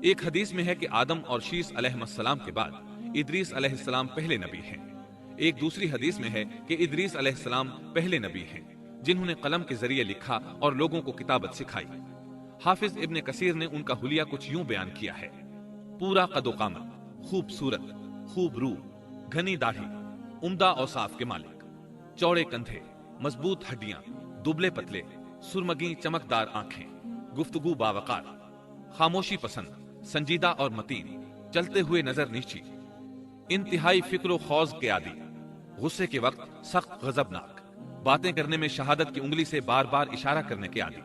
ایک حدیث میں ہے کہ آدم اور شیس علیہ السلام کے بعد ادریس علیہ السلام پہلے نبی ہیں۔ ایک دوسری حدیث میں ہے کہ ادریس علیہ السلام پہلے نبی ہیں جنہوں نے قلم کے ذریعے لکھا اور لوگوں کو کتابت سکھائی۔ حافظ ابن کثیر نے ان کا حلیہ کچھ یوں بیان کیا ہے: پورا قد و قامت، خوبصورت، خوب روح، گھنی داڑھی، عمدہ اوصاف کے مالک، چوڑے کندھے، مضبوط ہڈیاں، دبلے پتلے، سرمگی چمکدار آنکھیں، گفتگو باوقار، خاموشی پسند، سنجیدہ اور متین، چلتے ہوئے نظر نیچی، انتہائی فکر و خوض کے عادی، غصے کے وقت سخت غضبناک، باتیں کرنے میں شہادت کی انگلی سے بار بار اشارہ کرنے کے عادی۔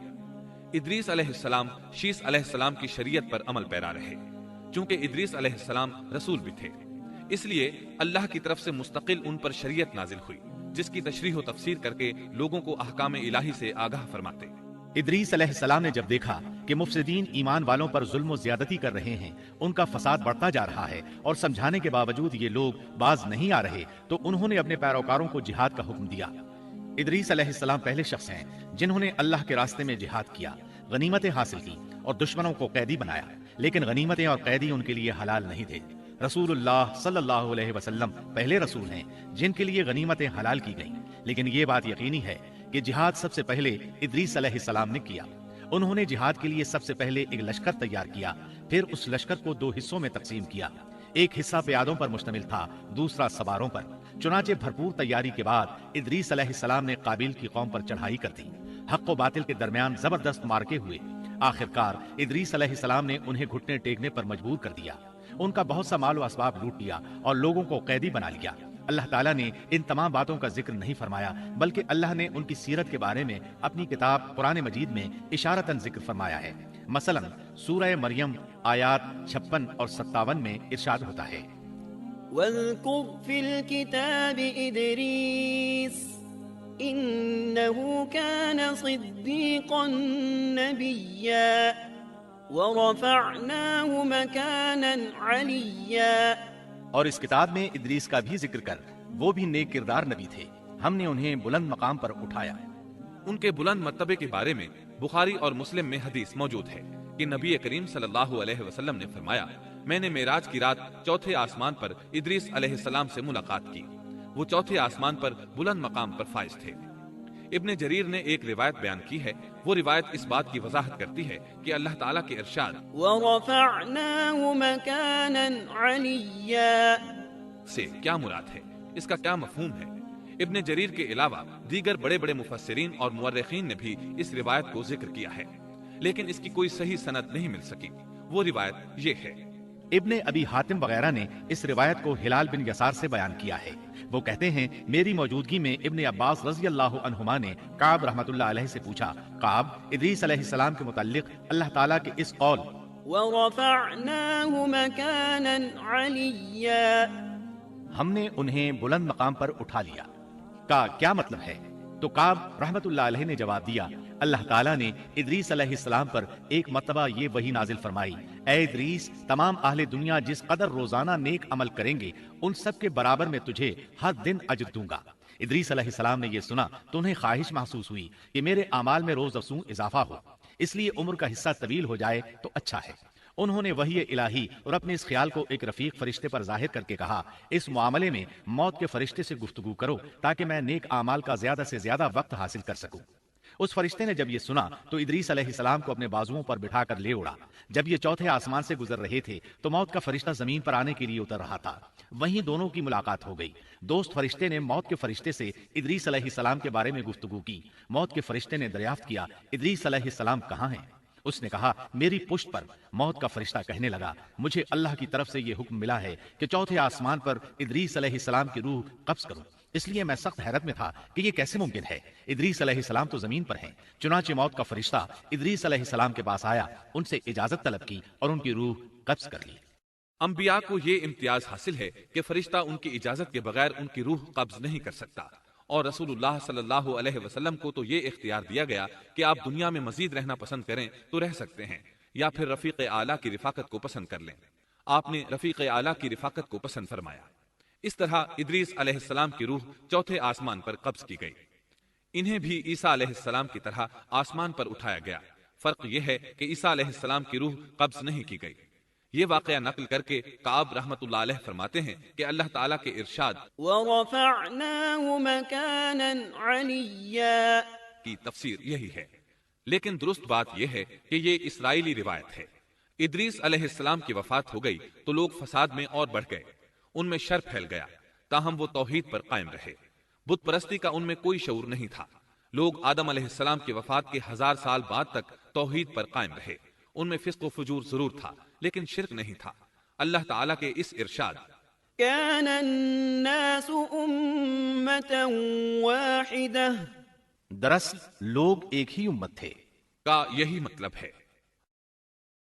ادریس علیہ السلام شیس علیہ السلام کی شریعت پر عمل پیرا رہے۔ چونکہ ادریس علیہ السلام رسول بھی تھے، اس لیے اللہ کی طرف سے مستقل ان پر شریعت نازل ہوئی، جس کی تشریح و تفسیر کر کے لوگوں کو احکام الہی سے آگاہ فرماتے۔ ادریس علیہ السلام نے جب دیکھا کہ مفسدین ایمان والوں پر ظلم و زیادتی کر رہے ہیں، ان کا فساد بڑھتا جا رہا ہے اور سمجھانے کے باوجود یہ لوگ باز نہیں آ رہے، تو انہوں نے اپنے پیروکاروں کو جہاد کا حکم دیا۔ ادریس علیہ السلام پہلے شخص ہیں جنہوں نے اللہ کے راستے میں جہاد کیا، غنیمتیں حاصل کی اور دشمنوں کو قیدی بنایا، لیکن غنیمتیں اور قیدی ان کے لیے حلال نہیں تھے۔ رسول اللہ صلی اللہ علیہ وسلم پہلے رسول ہیں جن کے لیے غنیمتیں حلال کی گئیں، لیکن یہ بات یقینی ہے کہ جہاد سب سے پہلے ادریس علیہ السلام نے کیا۔ انہوں نے جہاد کے لیے سب سے پہلے ایک لشکر تیار کیا، پھر اس لشکر کو دو حصوں میں تقسیم کیا۔ ایک حصہ پیادوں پر مشتمل تھا، دوسرا سواروں پر۔ چنانچہ بھرپور تیاری کے بعد ادریس علیہ السلام نے قابیل کی قوم پر چڑھائی کر دی۔ حق و باطل کے درمیان زبردست مارکے ہوئے۔ آخرکار ادریس علیہ السلام نے انہیں گھٹنے ٹیکنے پر مجبور کر دیا، ان کا بہت سا مال و اسباب لوٹ لیا اور لوگوں کو قیدی بنا لیا۔ اللہ تعالیٰ نے ان تمام باتوں کا ذکر نہیں فرمایا، بلکہ اللہ نے ان کی سیرت کے بارے میں اپنی کتاب قرآن مجید میں اشارتاً ذکر فرمایا ہے۔ مثلا سورہ مریم آیات 56 اور 57 میں ارشاد ہوتا ہے: وَاذْكُرْ فِي الْكِتَابِ إِدْرِيسَ إِنَّهُ كَانَ صِدِّيقًا نَبِيًّا وَرَفَعْنَاهُ مَكَانًا عَلِيًّا۔ اور اس کتاب میں ادریس کا بھی ذکر کر، وہ بھی نیک کردار نبی تھے، ہم نے انہیں بلند مقام پر اٹھایا۔ ان کے بلند مرتبے کے بارے میں بخاری اور مسلم میں حدیث موجود ہے کہ نبی کریم صلی اللہ علیہ وسلم نے فرمایا: میں نے معراج کی رات چوتھے آسمان پر ادریس علیہ السلام سے ملاقات کی، وہ چوتھے آسمان پر بلند مقام پر فائز تھے۔ ابن جریر نے ایک روایت بیان کی ہے، وہ روایت اس بات کی وضاحت کرتی ہے کہ اللہ تعالیٰ کے ارشاد وَرَفَعْنَاهُ مَكَانًا عَلِيًّا سے کیا مراد ہے، اس کا کیا مفہوم ہے؟ ابن جریر کے علاوہ دیگر بڑے بڑے مفسرین اور مورخین نے بھی اس روایت کو ذکر کیا ہے، لیکن اس کی کوئی صحیح سند نہیں مل سکی۔ وہ روایت یہ ہے: ابن ابی حاتم وغیرہ نے اس روایت کو ہلال بن یسار سے بیان کیا ہے۔ وہ کہتے ہیں میری موجودگی میں ابن عباس رضی اللہ عنہما نے کعب رحمۃ اللہ علیہ سے پوچھا، کعب، ادریس علیہ السلام کے متعلق اللہ تعالیٰ کے اس قول وَرَفَعْنَاهُ مَكَانًا عَلِيًّا ہم نے انہیں بلند مقام پر اٹھا لیا کا کیا مطلب ہے؟ تو کعب رحمۃ اللہ علیہ نے جواب دیا، اللہ تعالیٰ نے ادریس علیہ السلام پر ایک مرتبہ یہ وحی نازل فرمائی: اے ادریس، تمام اہل دنیا جس قدر روزانہ نیک عمل کریں گے ان سب کے برابر میں تجھے ہر دن اجر دوں گا۔ ادریس علیہ السلام نے یہ سنا تو انہیں خواہش محسوس ہوئی کہ میرے اعمال میں روز افزوں اضافہ ہو، اس لیے عمر کا حصہ طویل ہو جائے تو اچھا ہے۔ انہوں نے وحی الہی اور اپنے اس خیال کو ایک رفیق فرشتے پر ظاہر کر کے کہا، اس معاملے میں موت کے فرشتے سے گفتگو کرو تاکہ میں نیک اعمال کا زیادہ سے زیادہ وقت حاصل کر سکوں۔ اس فرشتے نے جب یہ سنا تو ادریس علیہ السلام کو اپنے بازوؤں پر بٹھا کر لے اڑا۔ جب یہ چوتھے آسمان سے گزر رہے تھے تو موت کا فرشتہ زمین پر آنے کے لیے اتر رہا تھا، وہیں دونوں کی ملاقات ہو گئی۔ دوست فرشتے نے موت کے فرشتے سے ادریس علیہ السلام کے بارے میں گفتگو کی۔ موت کے فرشتے نے دریافت کیا، ادریس علیہ السلام کہاں ہیں؟ اس نے کہا، میری پشت پر۔ موت کا فرشتہ کہنے لگا، مجھے اللہ کی طرف سے یہ حکم ملا ہے کہ چوتھے آسمان پر ادریس علیہ السلام کی روح قبض کروں، اس لیے میں سخت حیرت میں تھا کہ یہ کیسے ممکن ہے، ادریس علیہ السلام تو زمین پر ہیں۔ چنانچہ موت کا فرشتہ ادریس علیہ السلام کے پاس آیا، ان سے اجازت طلب کی اور ان کی روح قبض کر لی۔ انبیاء کو یہ امتیاز حاصل ہے کہ فرشتہ ان کی اجازت کے بغیر ان کی روح قبض نہیں کر سکتا، اور رسول اللہ صلی اللہ علیہ وسلم کو تو یہ اختیار دیا گیا کہ آپ دنیا میں مزید رہنا پسند کریں تو رہ سکتے ہیں، یا پھر رفیق اعلیٰ کی رفاقت کو پسند کر لیں۔ آپ نے رفیق اعلیٰ کی رفاقت کو پسند فرمایا۔ اس طرح ادریس علیہ السلام کی روح چوتھے آسمان پر قبض کی گئی۔ انہیں بھی عیسیٰ علیہ السلام کی طرح آسمان پر اٹھایا گیا۔ فرق یہ ہے کہ عیسیٰ علیہ السلام کی روح قبض نہیں کی گئی۔ یہ واقعہ نقل کر کے کعب رحمت اللہ علیہ فرماتے ہیں کہ اللہ تعالیٰ کے ارشاد وَرَفَعْنَاهُ مَكَانًا عَلِيًّا کی تفسیر یہی ہے، لیکن درست بات یہ ہے کہ یہ اسرائیلی روایت ہے۔ ادریس علیہ السلام کی وفات ہو گئی تو لوگ فساد میں اور بڑھ گئے، ان میں شر پھیل گیا، تاہم وہ توحید پر قائم رہے۔ بت پرستی کا ان میں کوئی شعور نہیں تھا۔ لوگ آدم علیہ السلام کی وفات کے 1000 سال بعد تک توحید پر قائم رہے۔ ان میں فسق و فجور ضرور تھا لیکن شرک نہیں تھا۔ اللہ تعالیٰ کے اس ارشاد كان الناس أمة واحدة دراصل لوگ ایک ہی امت تھے کا یہی مطلب ہے۔